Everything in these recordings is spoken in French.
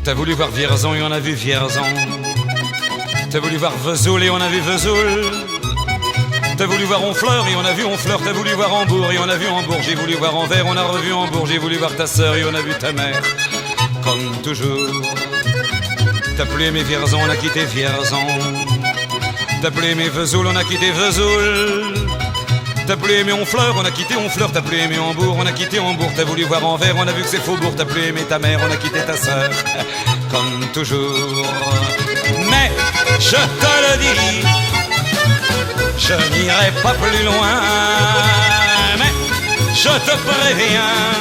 T'as voulu voir Vierzon et on a vu Vierzon. T'as voulu voir Vesoul et on a vu Vesoul. T'as voulu voir Honfleur et on a vu Honfleur. T'as voulu voir Hambourg et on a vu Hambourg. J'ai voulu voir Anvers, on a revu Hambourg. J'ai voulu voir ta sœur et on a vu ta mère. Comme toujours. T'as plus aimé Vierzon, on a quitté Vierzon. T'as plus aimé Vesoul, on a quitté Vesoul. T'as plus aimé Honfleur, on a quitté Honfleur. T'as plus aimé Hambourg, on a quitté Hambourg. T'as voulu voir Anvers, on a vu que c'est Faubourg. T'as plus aimé ta mère, on a quitté ta sœur. Comme toujours. Mais je te le dis, je n'irai pas plus loin. Mais je te préviens,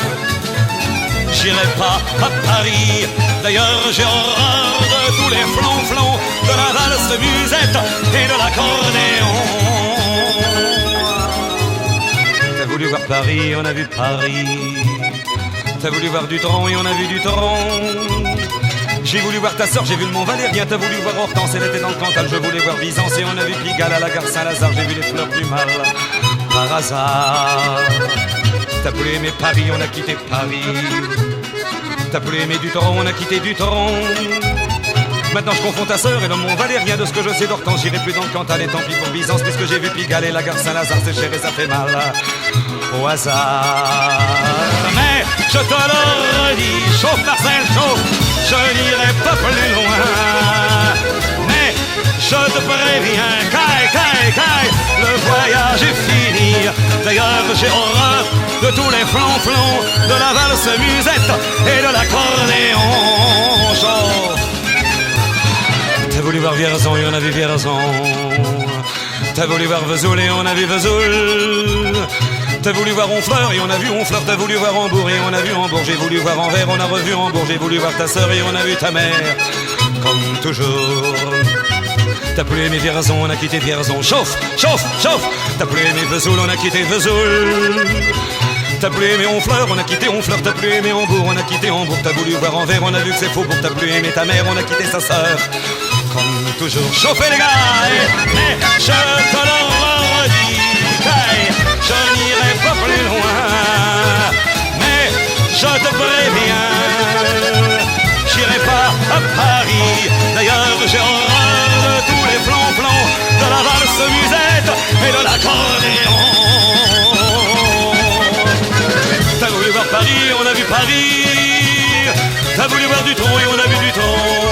j'irai pas à Paris. D'ailleurs j'ai horreur de tous les flonflons, de la valse musette et de l'accordéon. T'as voulu voir Paris, on a vu Paris. T'as voulu voir Dutron et on a vu Dutron. J'ai voulu voir ta sœur, j'ai vu le Mont Valérien. T'as voulu voir Hortense, elle était dans le Cantal. Je voulais voir Byzance et on a vu Pigalle à la gare Saint-Lazare. J'ai vu les fleurs du mal par hasard. T'as voulu aimer Paris, on a quitté Paris. T'as voulu aimer Dutron, on a quitté Dutron. Maintenant je confonds ta sœur et le Mont Valérien. De ce que je sais d'Hortense, j'irai plus dans le Cantal. Et tant pis pour Byzance, puisque j'ai vu Pigalle et la gare Saint-Lazare. C'est cher et ça fait mal au hasard. Mais je te le redis, chauffe Marcel, chauffe, je n'irai pas plus loin. Mais je te préviens, caille, le voyage est fini. D'ailleurs j'ai horreur de tous les flonflons, de la valse musette et de l'accordéon. Chauffe. T'as voulu voir Vierzon et on a vu Vierzon. T'as voulu voir Vesoul et on a vu Vesoul. T'as voulu voir Honfleur et on a vu Honfleur. T'as voulu voir Hambourg et on a vu Hambourg. J'ai voulu voir Anvers, on a revu Hambourg. J'ai voulu voir ta sœur et on a vu ta mère. Comme toujours. T'as plus aimé Vierzon, on a quitté Vierzon. Chauffe. T'as plus aimé Vesoul, on a quitté Vesoul. T'as plus aimé Honfleur, on a quitté Honfleur. T'as plus aimé Hambourg, on a quitté Hambourg. T'as voulu voir Anvers, on a vu que c'est Faubourg. T'as plus aimé ta mère, on a quitté sa sœur. Comme toujours. Chauffez les gars, mais je te le redis, je n'irai pas plus loin. Mais je te préviens, j'irai pas à Paris. D'ailleurs j'ai horreur de tous les flonflons, de la valse musette et de l'accordéon. T'as voulu voir Paris, on a vu Paris. T'as voulu voir Dutron et on a vu Dutron.